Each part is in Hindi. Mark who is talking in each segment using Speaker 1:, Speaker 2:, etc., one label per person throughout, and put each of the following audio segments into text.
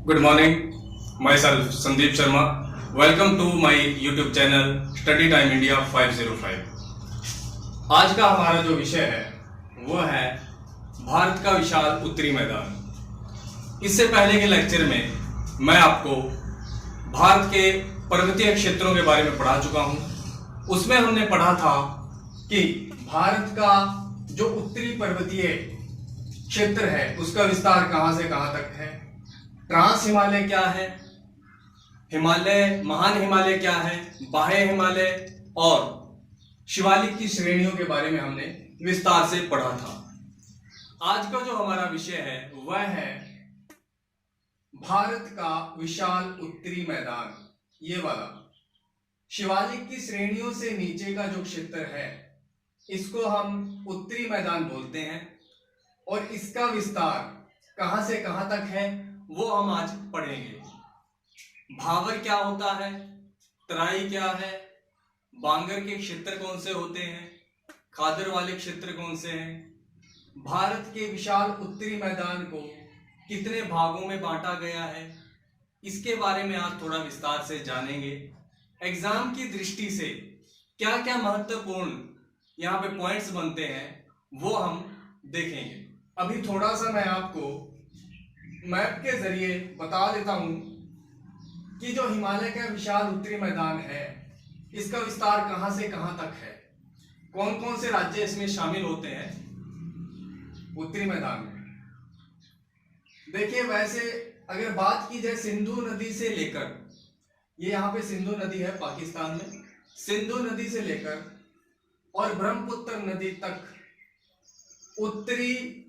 Speaker 1: Good morning, myself Sandeep Sharma. Welcome to my YouTube channel Study Time India 505. आज का हमारा जो विषय है वो है भारत का विशाल उत्तरी मैदान। इससे पहले के लेक्चर में मैं आपको भारत के पर्वतीय क्षेत्रों के बारे में पढ़ा चुका हूं। उसमें हमने पढ़ा था कि भारत का जो उत्तरी पर्वतीय क्षेत्र है उसका विस्तार कहां से कहां तक है, ट्रांस हिमालय क्या है, हिमालय, महान हिमालय क्या है, बाह्य हिमालय और शिवालिक की श्रेणियों के बारे में हमने विस्तार से पढ़ा था। आज का जो हमारा विषय है वह है भारत का विशाल उत्तरी मैदान। ये वाला शिवालिक की श्रेणियों से नीचे का जो क्षेत्र है इसको हम उत्तरी मैदान बोलते हैं और इसका विस्तार कहां से कहां तक है वो हम आज पढ़ेंगे। भावर क्या होता है, तराई क्या है, बांगर के क्षेत्र कौन से होते हैं, खादर वाले क्षेत्र कौन से हैं, भारत के विशाल उत्तरी मैदान को कितने भागों में बांटा गया है, इसके बारे में आज थोड़ा विस्तार से जानेंगे। एग्जाम की दृष्टि से क्या क्या महत्वपूर्ण यहाँ पे पॉइंट्स बनते हैं वो हम देखेंगे। अभी थोड़ा सा मैं आपको मैप के जरिए बता देता हूं कि जो हिमालय का विशाल उत्तरी मैदान है इसका विस्तार कहां से कहां तक है, कौन कौन से राज्य इसमें शामिल होते हैं उत्तरी मैदान में। देखिए, वैसे अगर बात की जाए सिंधु नदी से लेकर, ये यहाँ पे सिंधु नदी है पाकिस्तान में, सिंधु नदी से लेकर और ब्रह्मपुत्र नदी तक उत्तरी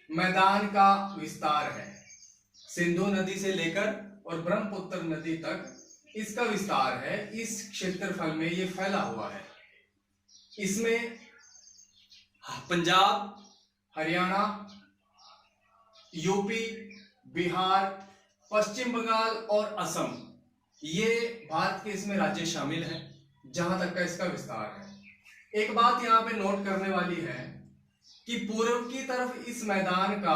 Speaker 1: मैदान का विस्तार है। सिंधु नदी से लेकर और ब्रह्मपुत्र नदी तक इसका विस्तार है। इस क्षेत्रफल में ये फैला हुआ है। इसमें पंजाब, हरियाणा, यूपी, बिहार, पश्चिम बंगाल और असम, ये भारत के इसमें राज्य शामिल हैं जहां तक का इसका विस्तार है। एक बात यहाँ पे नोट करने वाली है कि पूर्व की तरफ इस मैदान का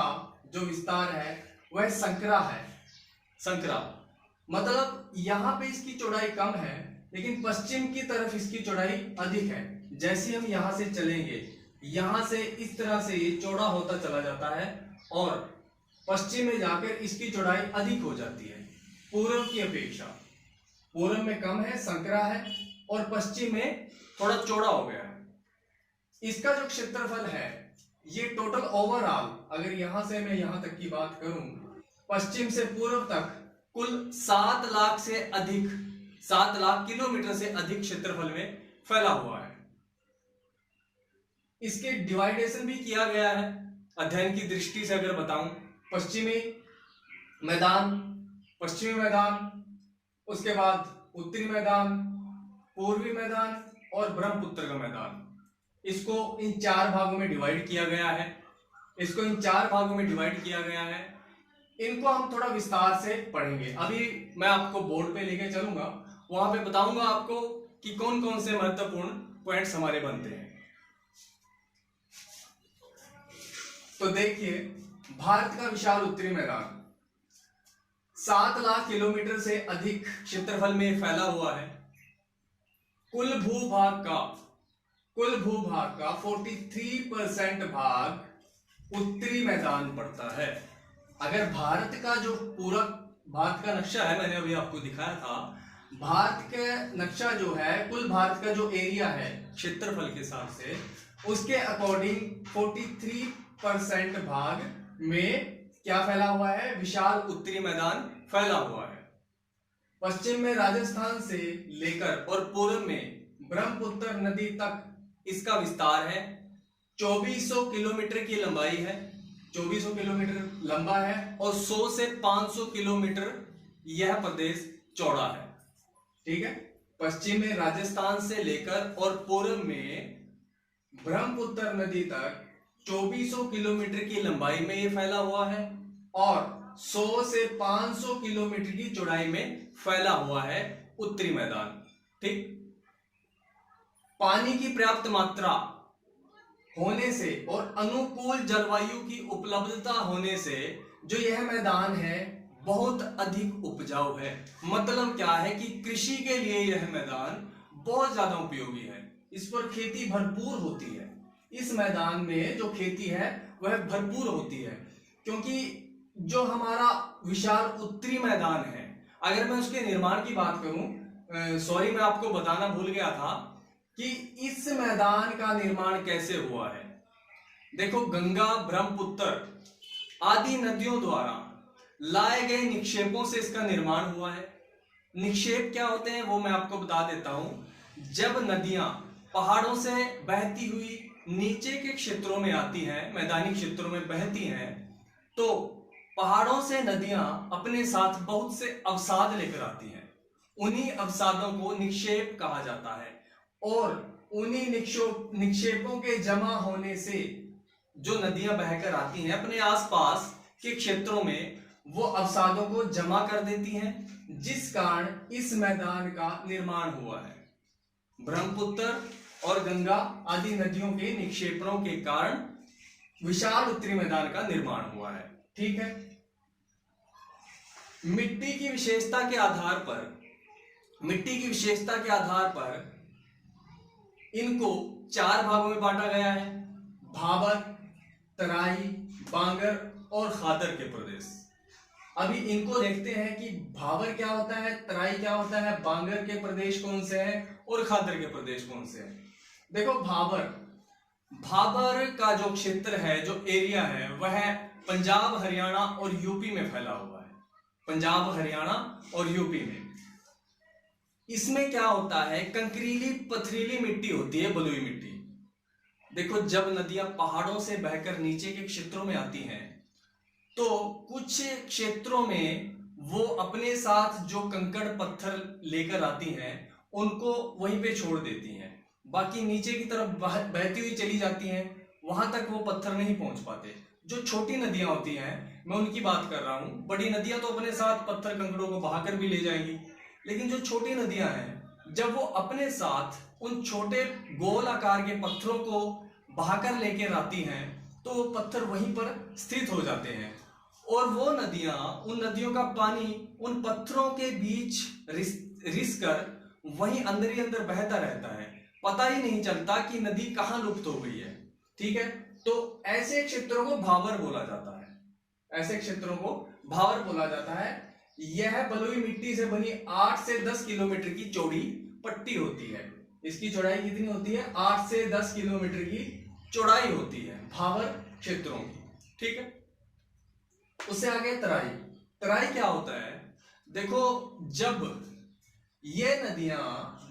Speaker 1: जो विस्तार है वह संकरा है। संकरा मतलब यहाँ पे इसकी चौड़ाई कम है लेकिन पश्चिम की तरफ इसकी चौड़ाई अधिक है। जैसे हम यहाँ से चलेंगे, यहाँ से इस तरह से ये चौड़ा होता चला जाता है और पश्चिम में जाकर इसकी चौड़ाई अधिक हो जाती है पूर्व की अपेक्षा। पूर्व में कम है, संकरा है, और पश्चिम में थोड़ा चौड़ा हो गया है। इसका जो क्षेत्रफल है ये टोटल ओवरऑल, अगर यहां से मैं यहां तक की बात करूं, पश्चिम से पूर्व तक कुल 7 लाख से अधिक, 7 लाख किलोमीटर से अधिक क्षेत्रफल में फैला हुआ है। इसके डिवाइडेशन भी किया गया है अध्ययन की दृष्टि से। अगर बताऊं, पश्चिमी मैदान, उसके बाद उत्तरी मैदान, पूर्वी मैदान और ब्रह्मपुत्र का मैदान, इसको इन 4 भागों में डिवाइड किया गया है। इनको हम थोड़ा विस्तार से पढ़ेंगे। अभी मैं आपको बोर्ड पे लेके चलूंगा, वहां पे बताऊंगा आपको कि कौन कौन से महत्वपूर्ण पॉइंट्स हमारे बनते हैं। तो देखिए, भारत का विशाल उत्तरी मैदान 7 लाख किलोमीटर से अधिक क्षेत्रफल में फैला हुआ है। कुल भूभाग का 43% भाग उत्तरी मैदान पड़ता है। अगर भारत का जो पूरा भारत का नक्शा है, मैंने अभी आपको दिखाया था, भारत का नक्शा जो है, कुल भारत का जो एरिया है क्षेत्रफल के हिसाब से, उसके अकॉर्डिंग 43% भाग में क्या फैला हुआ है, विशाल उत्तरी मैदान फैला हुआ है। पश्चिम में राजस्थान से लेकर और पूर्व में ब्रह्मपुत्र नदी तक इसका विस्तार है। 2400 किलोमीटर की लंबाई है, 2400 किलोमीटर लंबा है और 100 से 500 किलोमीटर यह प्रदेश चौड़ा है। ठीक है, पश्चिम में राजस्थान से लेकर और पूर्व में ब्रह्मपुत्र नदी तक 2400 किलोमीटर की लंबाई में यह फैला हुआ है और 100 से 500 किलोमीटर की चौड़ाई में फैला हुआ है उत्तरी मैदान। ठीक, पानी की पर्याप्त मात्रा होने से और अनुकूल जलवायु की उपलब्धता होने से जो यह मैदान है
Speaker 2: बहुत अधिक उपजाऊ है। मतलब क्या है कि कृषि के लिए यह मैदान बहुत ज्यादा उपयोगी है।
Speaker 1: इस पर खेती भरपूर होती है। इस मैदान में जो खेती है वह भरपूर होती है, क्योंकि जो हमारा विशाल उत्तरी मैदान है, अगर मैं उसके निर्माण की बात करूं, सॉरी मैं आपको बताना भूल गया था कि इस मैदान का निर्माण कैसे हुआ है। देखो, गंगा, ब्रह्मपुत्र आदि नदियों द्वारा लाए गए निक्षेपों से इसका निर्माण हुआ है। निक्षेप क्या होते हैं वो मैं आपको बता देता हूं। जब नदियां पहाड़ों से बहती हुई नीचे के क्षेत्रों में आती हैं, मैदानी क्षेत्रों में बहती हैं, तो पहाड़ों से नदियां अपने साथ बहुत से अवसाद लेकर आती हैं। उन्हीं अवसादों को निक्षेप कहा जाता है, और उन्हीं निक्षेपों के जमा होने से
Speaker 2: जो नदियां बहकर आती हैं अपने आसपास के क्षेत्रों में
Speaker 1: वो अवसादों को जमा कर देती हैं, जिस कारण इस मैदान का निर्माण हुआ है।
Speaker 2: ब्रह्मपुत्र और गंगा आदि नदियों के निक्षेपणों के कारण
Speaker 1: विशाल उत्तरी मैदान का निर्माण हुआ है। ठीक है।
Speaker 2: मिट्टी की विशेषता के आधार पर इनको 4 भागों में बांटा गया है:
Speaker 1: भाबर, तराई, बांगर
Speaker 2: और खादर के प्रदेश।
Speaker 1: अभी इनको देखते हैं कि भाबर क्या होता है, तराई क्या होता है, बांगर के प्रदेश कौन से हैं
Speaker 2: और खादर के प्रदेश कौन से हैं।
Speaker 1: देखो,
Speaker 2: भाबर का जो क्षेत्र है, जो एरिया है, वह पंजाब, हरियाणा और यूपी में फैला हुआ है। पंजाब, हरियाणा और यूपी में। इसमें क्या होता है, कंकरीली पथरीली मिट्टी होती है, बलुई मिट्टी। देखो, जब नदियां पहाड़ों से बहकर नीचे के क्षेत्रों में आती हैं तो कुछ क्षेत्रों में वो अपने साथ जो कंकड़ पत्थर लेकर आती हैं उनको वहीं पे छोड़ देती हैं। बाकी नीचे की तरफ बहती हुई चली जाती हैं, वहां तक वो पत्थर नहीं पहुंच पाते। जो छोटी नदियां होती हैं, मैं उनकी बात कर रहा हूं। बड़ी नदियां तो अपने साथ पत्थर कंकड़ों को बहाकर भी ले जाएंगी, लेकिन जो छोटी नदियां हैं, जब वो अपने साथ उन छोटे गोल आकार के पत्थरों को बहाकर लेकर आती हैं तो वो पत्थर वहीं पर स्थित हो जाते हैं, और वो नदियां, उन नदियों का पानी उन पत्थरों के बीच रिस कर वहीं अंदर ही अंदर बहता रहता है। पता ही नहीं चलता कि नदी कहां लुप्त हो गई है।
Speaker 1: ठीक है। तो ऐसे क्षेत्रों को भाबर बोला जाता है। ऐसे क्षेत्रों को भाबर बोला जाता है। यह बलुई मिट्टी से बनी 8 से 10 किलोमीटर की चौड़ी पट्टी होती है। इसकी चौड़ाई कितनी होती है? 8 से 10 किलोमीटर की चौड़ाई होती है भाबर क्षेत्रों की। ठीक है। उससे आगे तराई।
Speaker 2: तराई क्या होता है? देखो, जब ये नदियां,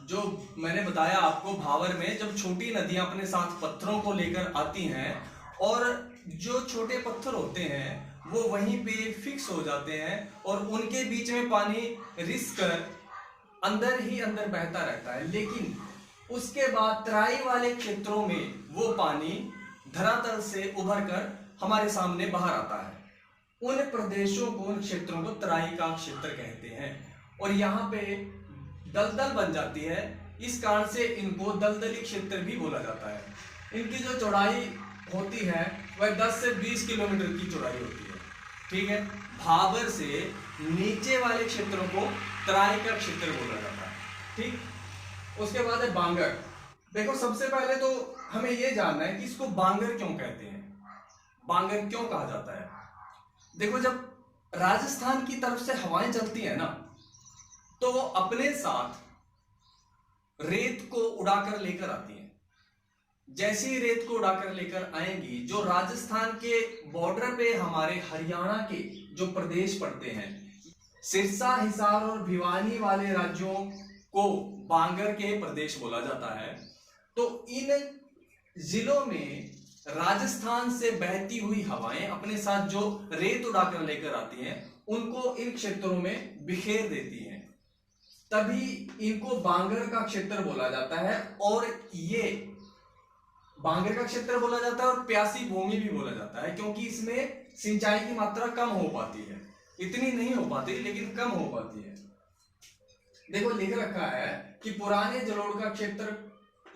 Speaker 2: जो मैंने बताया आपको, भाबर में जब छोटी नदियां अपने साथ पत्थरों को लेकर आती हैं और जो छोटे पत्थर होते हैं वो वहीं पे फिक्स हो जाते हैं और उनके बीच में पानी रिस कर अंदर ही अंदर बहता रहता है, लेकिन उसके बाद तराई वाले क्षेत्रों में वो पानी धरातल से उभर कर हमारे सामने बाहर आता है।
Speaker 1: उन प्रदेशों को, उन क्षेत्रों को तराई का क्षेत्र कहते हैं, और यहाँ पे
Speaker 2: दलदल बन जाती है। इस कारण से इनको दलदली क्षेत्र भी बोला जाता है।
Speaker 1: इनकी जो चौड़ाई होती है वह 10 से 20 किलोमीटर की चौड़ाई होती है।
Speaker 2: ठीक है। भाबर से नीचे वाले क्षेत्रों को तराई का क्षेत्र बोला जाता है।
Speaker 1: ठीक। उसके बाद है बांगर। देखो, सबसे पहले तो हमें यह जानना है कि इसको बांगर क्यों कहते हैं,
Speaker 2: बांगर क्यों कहा जाता है।
Speaker 1: देखो, जब राजस्थान की तरफ से हवाएं चलती है ना,
Speaker 2: तो वो अपने साथ रेत को उड़ाकर लेकर आती हैं। जैसे ही रेत को उड़ाकर लेकर आएंगी, जो राजस्थान के बॉर्डर पे हमारे हरियाणा के जो प्रदेश पड़ते हैं,
Speaker 1: सिरसा, हिसार और भिवानी वाले राज्यों
Speaker 2: को बांगर के प्रदेश बोला जाता है। तो इन जिलों में राजस्थान से बहती हुई हवाएं अपने साथ जो रेत उड़ाकर लेकर आती हैं उनको इन क्षेत्रों में बिखेर देती हैं,
Speaker 1: तभी इनको बांगर का क्षेत्र बोला जाता है।
Speaker 2: और ये बांगर का क्षेत्र बोला जाता है और प्यासी भूमि भी बोला जाता है, क्योंकि इसमें सिंचाई की मात्रा कम हो पाती है। इतनी नहीं हो पाती, लेकिन कम हो पाती है।
Speaker 1: देखो, लिख रखा है कि पुराने जलोढ़ का क्षेत्र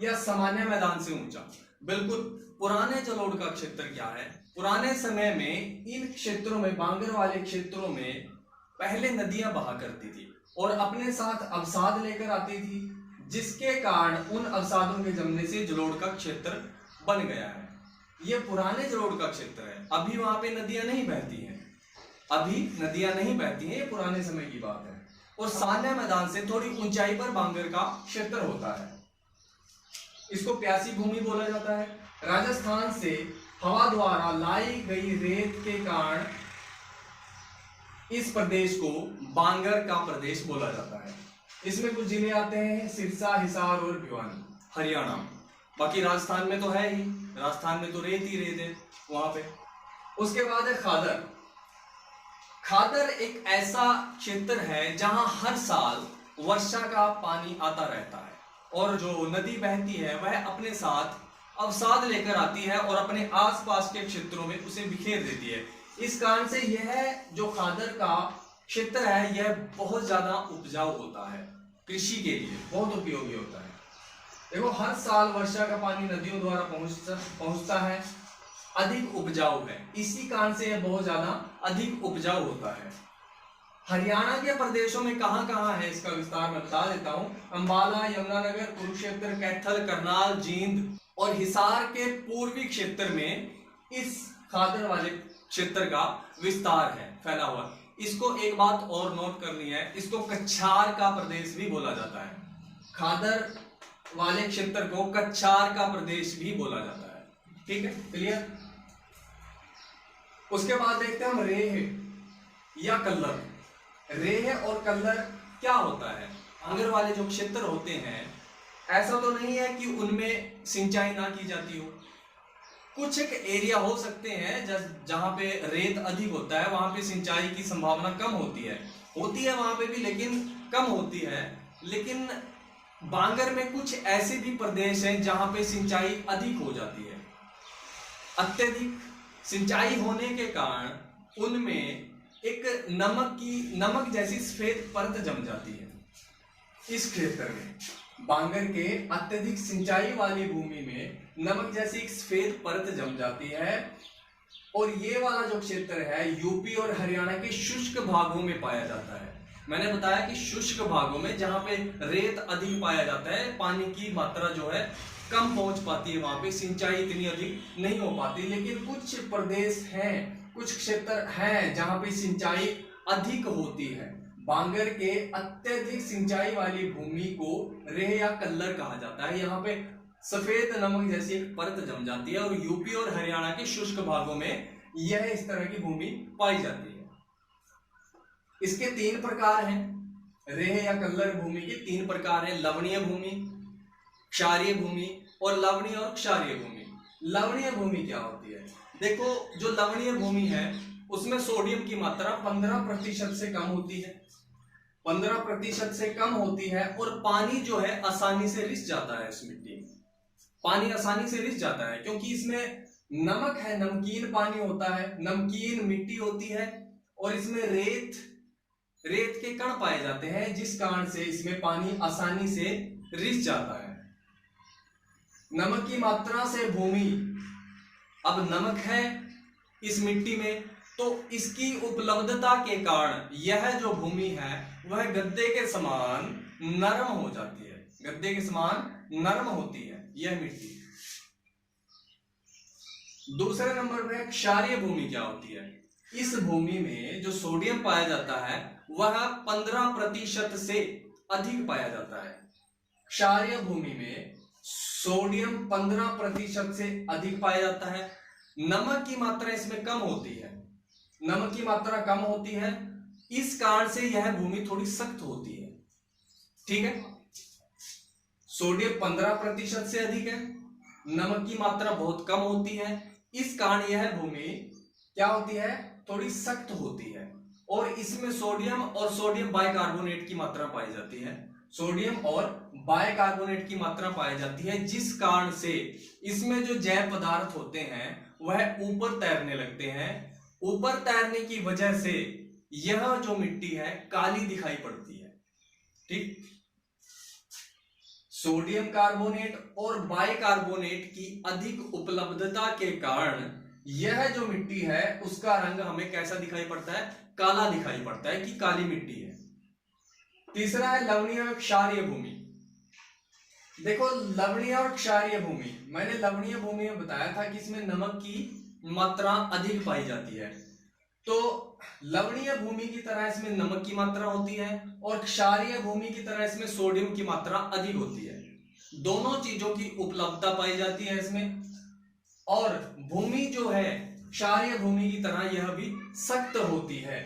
Speaker 1: या सामान्य मैदान से ऊंचा।
Speaker 2: बिल्कुल। पुराने जलोढ़ का क्षेत्र क्या है? पुराने समय में इन क्षेत्रों में, बांगर वाले क्षेत्रों में पहले नदियां बहा करती थी
Speaker 1: और अपने साथ अवसाद लेकर आती थी, जिसके कारण उन अवसादों के जमने से
Speaker 2: जलोढ़ का क्षेत्र बन गया है। ये पुराने जलोढ़ का क्षेत्र है, अभी वहां पे नदियां नहीं बहती हैं, अभी नदियां नहीं बहती हैं, ये पुराने समय की बात है। और सान्य मैदान से थोड़ी ऊंचाई पर बांगर का
Speaker 1: क्षेत्र होता है। इसको प्यासी भूमि बोला जाता है। राजस्थान से हवा द्वारा लाई गई रेत के कारण
Speaker 2: इस प्रदेश को बांगर का प्रदेश बोला जाता है।
Speaker 1: इसमें कुछ जिले आते हैं, सिरसा, हिसार और भिवानी,
Speaker 2: हरियाणा। बाकी राजस्थान में तो है ही, राजस्थान में तो रेत ही रेत है वहां पे।
Speaker 1: उसके बाद है खादर।
Speaker 2: खादर एक ऐसा क्षेत्र है जहां हर साल वर्षा का पानी आता रहता है और जो नदी बहती है वह अपने साथ अवसाद लेकर आती है और अपने आसपास के क्षेत्रों में उसे बिखेर देती है।
Speaker 1: इस कारण से यह जो खादर का
Speaker 2: क्षेत्र है यह बहुत ज्यादा उपजाऊ होता है, कृषि के लिए
Speaker 1: बहुत उपयोगी होता है। देखो, हर साल वर्षा का पानी नदियों द्वारा पहुंचता है,
Speaker 2: अधिक उपजाऊ है,
Speaker 1: इसी कारण से यह बहुत ज्यादा
Speaker 2: अधिक उपजाऊ होता है।
Speaker 1: हरियाणा के प्रदेशों में कहां कहां है इसका विस्तार मैं बता देता हूं। अंबाला, यमुनानगर, कुरुक्षेत्र,
Speaker 2: कैथल, करनाल, जींद और हिसार के पूर्वी क्षेत्र में इस
Speaker 1: खादर वाले
Speaker 2: क्षेत्र का विस्तार है, फैला हुआ। इसको एक बात और नोट करनी है, इसको कच्छार का प्रदेश भी बोला जाता है।
Speaker 1: खादर
Speaker 2: वाले क्षेत्र को कच्छार का प्रदेश भी बोला जाता है। ठीक है,
Speaker 1: क्लियर। उसके बाद देखते हैं हम रेह या कल्लर।
Speaker 2: रेह और कल्लर क्या होता है? बांगर वाले जो क्षेत्र होते हैं, ऐसा तो नहीं है कि उनमें सिंचाई ना की जाती हो। कुछ एक एरिया हो सकते हैं जहां पे रेत अधिक होता है, वहां पे सिंचाई की संभावना कम होती है वहां पे भी, लेकिन कम होती है। लेकिन बांगर में कुछ ऐसे भी प्रदेश हैं जहां पे सिंचाई अधिक हो जाती है। अत्यधिक सिंचाई होने के कारण उनमें एक नमक जैसी सफेद परत जम जाती है।
Speaker 1: इस क्षेत्र में बांगर के अत्यधिक सिंचाई वाली भूमि में नमक जैसी एक सफेद परत जम जाती है। और ये वाला जो क्षेत्र है यूपी और हरियाणा के शुष्क भागों में पाया जाता है।
Speaker 2: मैंने बताया कि शुष्क भागों में जहां पे रेत अधिक पाया जाता है, पानी की मात्रा जो है कम पहुंच पाती है, वहां पे सिंचाई इतनी अधिक नहीं हो पाती।
Speaker 1: लेकिन कुछ प्रदेश हैं, कुछ क्षेत्र हैं जहां पे सिंचाई अधिक होती है। बांगर के अत्यधिक सिंचाई वाली भूमि को रेह या कल्लर कहा जाता है। यहाँ पे
Speaker 2: सफेद नमक जैसी एक परत जम जाती है और यूपी और हरियाणा के शुष्क भागों में
Speaker 1: यह इस तरह की भूमि
Speaker 2: पाई जाती है।
Speaker 1: इसके 3 प्रकार हैं। रेह या कल्लर भूमि के
Speaker 2: 3 प्रकार हैं, लवणीय भूमि, क्षारीय भूमि और लवणीय और क्षारीय भूमि।
Speaker 1: लवणीय भूमि क्या होती है?
Speaker 2: देखो, जो लवणीय भूमि है उसमें सोडियम की मात्रा
Speaker 1: 15% से कम होती है, 15% से कम होती है।
Speaker 2: और पानी जो है आसानी से रिस जाता है। इस मिट्टी में पानी आसानी से रिस जाता है क्योंकि इसमें
Speaker 1: नमक है, नमकीन पानी होता है, नमकीन मिट्टी होती है और इसमें रेत के कण पाए जाते हैं, जिस कारण से इसमें पानी आसानी से रिस जाता है। नमक की मात्रा से भूमि,
Speaker 2: अब नमक है इस मिट्टी में तो इसकी उपलब्धता के कारण यह जो भूमि है वह गद्दे के समान नरम हो जाती है, गद्दे के समान नरम होती है यह मिट्टी।
Speaker 1: दूसरे नंबर पे क्षारीय भूमि क्या होती है?
Speaker 2: इस भूमि में जो सोडियम पाया जाता है वह 15% से अधिक पाया जाता है।
Speaker 1: क्षारीय भूमि में सोडियम 15% से अधिक पाया जाता है।
Speaker 2: नमक की मात्रा इसमें कम होती है,
Speaker 1: नमक की मात्रा कम होती है,
Speaker 2: इस कारण से यह भूमि थोड़ी सख्त होती है। ठीक है,
Speaker 1: सोडियम 15% से अधिक है,
Speaker 2: नमक की मात्रा बहुत कम होती है, इस कारण यह भूमि
Speaker 1: क्या होती है? थोड़ी सख्त होती है।
Speaker 2: और इसमें सोडियम और सोडियम बाइकार्बोनेट की मात्रा पाई जाती है,
Speaker 1: सोडियम और बाइकार्बोनेट की मात्रा पाई जाती है,
Speaker 2: जिस कारण से इसमें जो जैव पदार्थ होते हैं वह ऊपर तैरने लगते हैं। ऊपर तैरने की वजह से यह जो मिट्टी है काली दिखाई पड़ती है। ठीक,
Speaker 1: सोडियम कार्बोनेट
Speaker 2: और बाइकार्बोनेट की अधिक उपलब्धता के कारण यह जो मिट्टी है उसका रंग हमें कैसा दिखाई पड़ता है? काला दिखाई पड़ता है कि काली मिट्टी है।
Speaker 1: तीसरा है लवणीय और क्षारीय भूमि। देखो लवणीय और क्षारीय भूमि, मैंने लवणीय भूमि में बताया था कि इसमें नमक की
Speaker 2: मात्रा अधिक पाई जाती है।
Speaker 1: तो लवणीय भूमि की तरह इसमें नमक की मात्रा होती है और क्षारीय भूमि की तरह इसमें सोडियम की मात्रा अधिक होती है।
Speaker 2: दोनों चीजों की उपलब्धता पाई जाती है इसमें।
Speaker 1: और भूमि जो है क्षारीय भूमि की तरह यह भी सख्त होती है।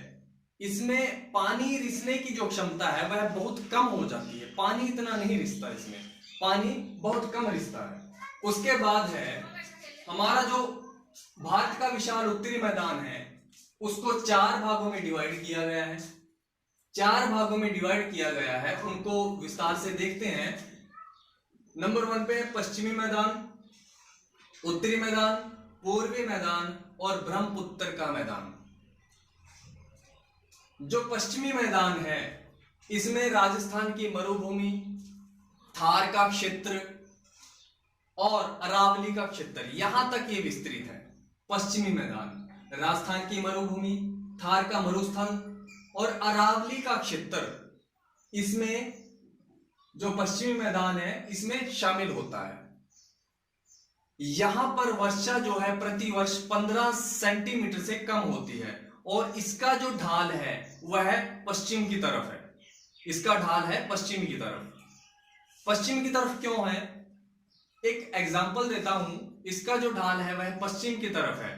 Speaker 2: इसमें पानी रिसने की जो क्षमता है वह बहुत कम हो जाती है, पानी इतना नहीं रिसता, इसमें पानी बहुत कम रिसता है। उसके बाद है हमारा जो भारत का विशाल उत्तरी मैदान है उसको 4 भागों में डिवाइड किया गया है। 4 भागों में डिवाइड किया गया है, उनको विस्तार से देखते हैं। नंबर 1 पे पश्चिमी मैदान, उत्तरी मैदान, पूर्वी मैदान और ब्रह्मपुत्र का मैदान। जो पश्चिमी मैदान है इसमें राजस्थान की मरुभूमि, थार का क्षेत्र और अरावली का क्षेत्र, यहां तक ये विस्तृत है। पश्चिमी मैदान राजस्थान की मरुभूमि, थार का मरुस्थल और अरावली का क्षेत्र, इसमें जो पश्चिमी मैदान है इसमें शामिल होता है। यहां पर वर्षा जो है प्रति वर्ष 15 सेंटीमीटर से कम होती है और इसका जो ढाल है वह पश्चिम की तरफ है। इसका ढाल है पश्चिम की तरफ। पश्चिम की तरफ क्यों है? एक एग्जांपल देता हूं। इसका जो ढाल है वह पश्चिम की तरफ है।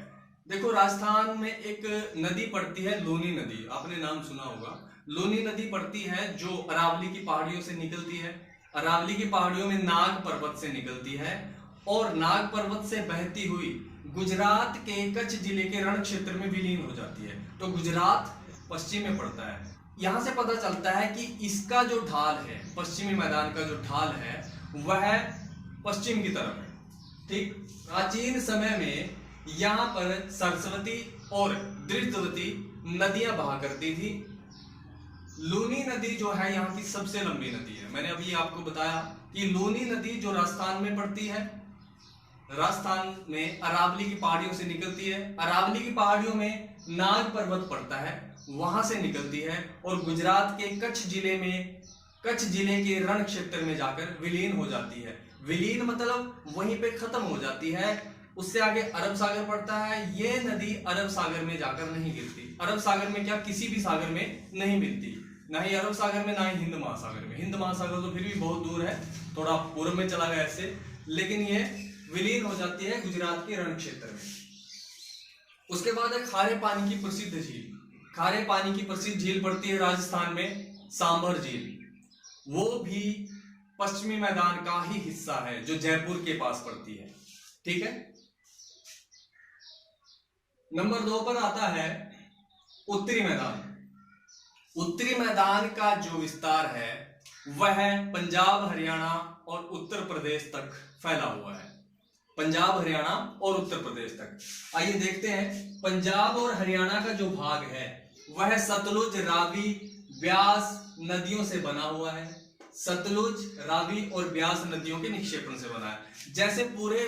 Speaker 2: देखो राजस्थान में एक नदी पड़ती है लूनी नदी, आपने नाम सुना होगा। लूनी नदी पड़ती है जो अरावली की पहाड़ियों से निकलती है। अरावली की पहाड़ियों में नाग पर्वत से निकलती है और नाग पर्वत से बहती हुई गुजरात के कच्छ जिले के रण क्षेत्र में विलीन हो जाती है। तो गुजरात पश्चिम में पड़ता है। यहां से पता चलता है कि इसका जो ढाल है, पश्चिमी मैदान का जो ढाल है वह पश्चिम की तरफ है। ठीक, प्राचीन समय में यहाँ पर सरस्वती और दृष्टवती नदियां बहा करती थी। लूनी नदी जो है यहाँ की सबसे लंबी नदी है। मैंने अभी आपको बताया कि लूनी नदी जो राजस्थान में पड़ती है, राजस्थान में अरावली की पहाड़ियों से निकलती है। अरावली की पहाड़ियों में नाग पर्वत पड़ता है, वहां से निकलती है और गुजरात के कच्छ जिले में, कच्छ जिले के रण क्षेत्र में जाकर विलीन हो जाती है। विलीन मतलब वहीं पे खत्म हो जाती है। उससे आगे अरब सागर पड़ता है। ये नदी अरब सागर में जाकर नहीं गिरती। अरब सागर में क्या, किसी भी सागर में नहीं मिलती, ना ही अरब सागर में, ना ही हिंद महासागर में। हिंद महासागर तो फिर भी बहुत दूर है, थोड़ा पूर्व में चला गया इससे, लेकिन ये विलीन हो जाती है गुजरात के रण क्षेत्र में। उसके बाद है खारे पानी की प्रसिद्ध झील। खारे पानी की प्रसिद्ध झील पड़ती है राजस्थान में, सांभर झील। वो भी पश्चिमी मैदान का ही हिस्सा है जो जयपुर के पास पड़ती है। ठीक है। नंबर 2 पर आता है उत्तरी मैदान। उत्तरी मैदान का जो विस्तार है वह पंजाब, हरियाणा और उत्तर प्रदेश तक फैला हुआ है। पंजाब, हरियाणा और उत्तर प्रदेश तक। आइए देखते हैं। पंजाब और हरियाणा का जो भाग है वह सतलुज, रावी, ब्यास नदियों से बना हुआ है। सतलुज, रावी और ब्यास नदियों के निक्षेपण से बना है। जैसे पूरे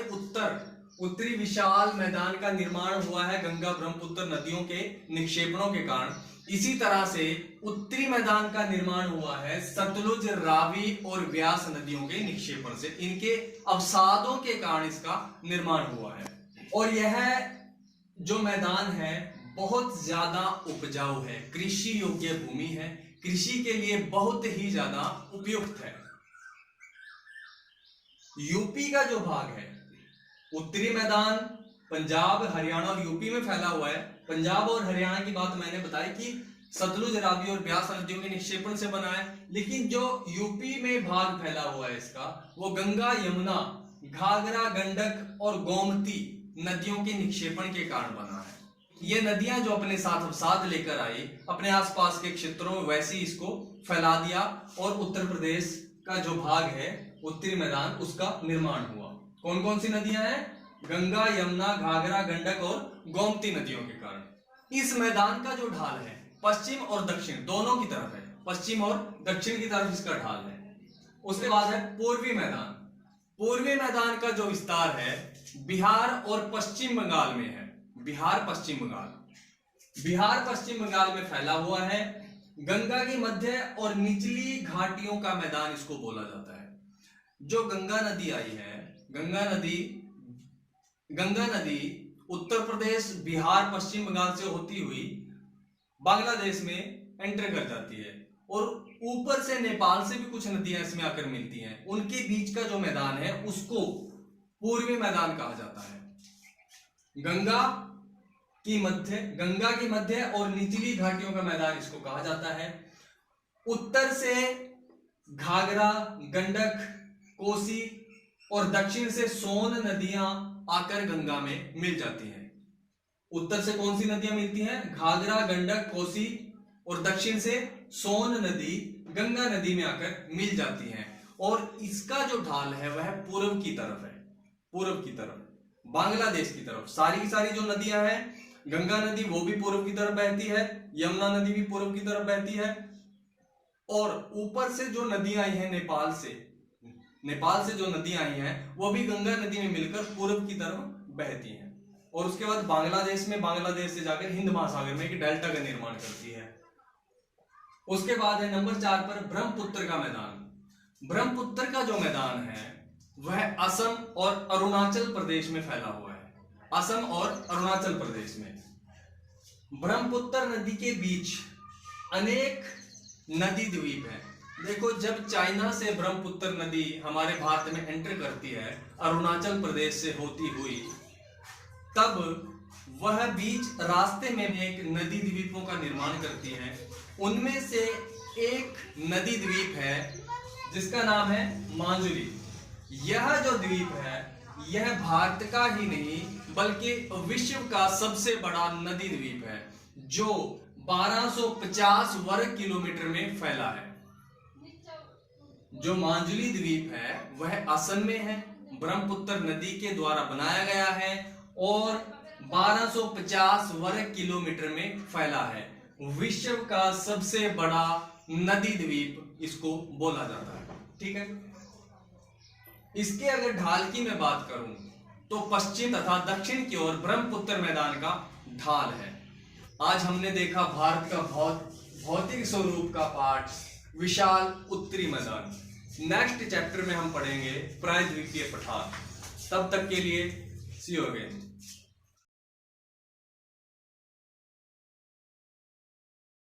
Speaker 2: उत्तरी विशाल मैदान का निर्माण हुआ है गंगा ब्रह्मपुत्र नदियों के निक्षेपणों के कारण, इसी तरह से उत्तरी मैदान का निर्माण हुआ है सतलुज, रावी और ब्यास नदियों के निक्षेपण से। इनके अवसादों के कारण इसका निर्माण हुआ है। और यह जो मैदान है बहुत ज्यादा उपजाऊ है, कृषि योग्य भूमि है, कृषि के लिए बहुत ही ज्यादा उपयुक्त है। यूपी का जो भाग है, उत्तरी मैदान पंजाब, हरियाणा और यूपी में फैला हुआ है। पंजाब और हरियाणा की बात मैंने बताई कि सतलुज, रावी और ब्यास नदियों के निक्षेपण से बना है। लेकिन जो यूपी में भाग फैला हुआ है इसका, वो गंगा, यमुना, घाघरा, गंडक और गोमती नदियों के निक्षेपण के कारण बना है। ये नदियां जो अपने साथ अवसाद लेकर आई, अपने आसपास के क्षेत्रों में वैसे ही इसको फैला दिया और उत्तर प्रदेश का जो भाग है उत्तरी मैदान, उसका निर्माण हुआ। कौन कौन सी नदियां हैं? गंगा, यमुना, घाघरा, गंडक और गोमती नदियों के कारण। इस मैदान का जो ढाल है पश्चिम और दक्षिण दोनों की तरफ है, पश्चिम और दक्षिण की तरफ इसका ढाल है। उसके बाद है पूर्वी मैदान। पूर्वी मैदान का जो विस्तार है बिहार और पश्चिम बंगाल में है। बिहार पश्चिम बंगाल। बिहार पश्चिम बंगाल में फैला हुआ है। गंगा की मध्य और निचली घाटियों का मैदान इसको बोला जाता है। जो गंगा नदी आई है, गंगा नदी उत्तर प्रदेश, बिहार, पश्चिम बंगाल से होती हुई बांग्लादेश में एंटर कर जाती है और ऊपर से नेपाल से भी कुछ नदियां इसमें आकर मिलती हैं। उनके बीच का जो मैदान है उसको पूर्वी मैदान कहा जाता है। गंगा की मध्य और निचली घाटियों का मैदान इसको कहा जाता है। उत्तर से घाघरा, गंडक, कोसी और दक्षिण से सोन नदियां आकर गंगा में मिल जाती हैं। उत्तर से कौन सी नदियां मिलती हैं? घाघरा, गंडक, कोसी, और दक्षिण से सोन नदी गंगा नदी में आकर मिल जाती हैं। और इसका जो ढाल है वह पूर्व की तरफ है, पूर्व की तरफ, बांग्लादेश की तरफ। सारी की सारी जो नदियां हैं, गंगा नदी वो भी पूर्व की तरफ बहती है, यमुना नदी भी पूर्व की तरफ बहती है, और ऊपर से जो नदियां आई हैं नेपाल से जो नदियां आई हैं वो भी गंगा नदी में मिलकर पूर्व की तरफ बहती हैं। और उसके बाद बांग्लादेश से जाकर हिंद महासागर में एक डेल्टा का निर्माण करती है। उसके बाद है नंबर 4 पर ब्रह्मपुत्र का मैदान। ब्रह्मपुत्र का जो मैदान है वह असम और अरुणाचल प्रदेश में फैला हुआ है। असम और अरुणाचल प्रदेश में ब्रह्मपुत्र नदी के बीच अनेक नदी द्वीप हैं। देखो, जब चाइना से ब्रह्मपुत्र नदी हमारे भारत में एंटर करती है अरुणाचल प्रदेश से होती हुई, तब वह बीच रास्ते में एक नदी द्वीपों का निर्माण करती है। उनमें से एक नदी द्वीप है जिसका नाम है मांजुली। यह जो द्वीप है यह भारत का ही नहीं बल्कि विश्व का सबसे बड़ा नदी द्वीप है, जो 1250 वर्ग किलोमीटर में फैला है। जो मांजुली द्वीप है वह असम में है, ब्रह्मपुत्र नदी के द्वारा बनाया गया है और 1250 वर्ग किलोमीटर में फैला है। विश्व का सबसे बड़ा नदी द्वीप इसको बोला जाता है। ठीक है। इसके अगर ढाल की मैं बात करूं तो पश्चिम तथा दक्षिण की ओर ब्रह्मपुत्र मैदान का ढाल है। आज हमने देखा भारत का भौतिक स्वरूप का पाठ, विशाल उत्तरी मैदान। नेक्स्ट चैप्टर में हम पढ़ेंगे प्रायद्वीपीय पठार। तब तक के लिए सी यू अगेन।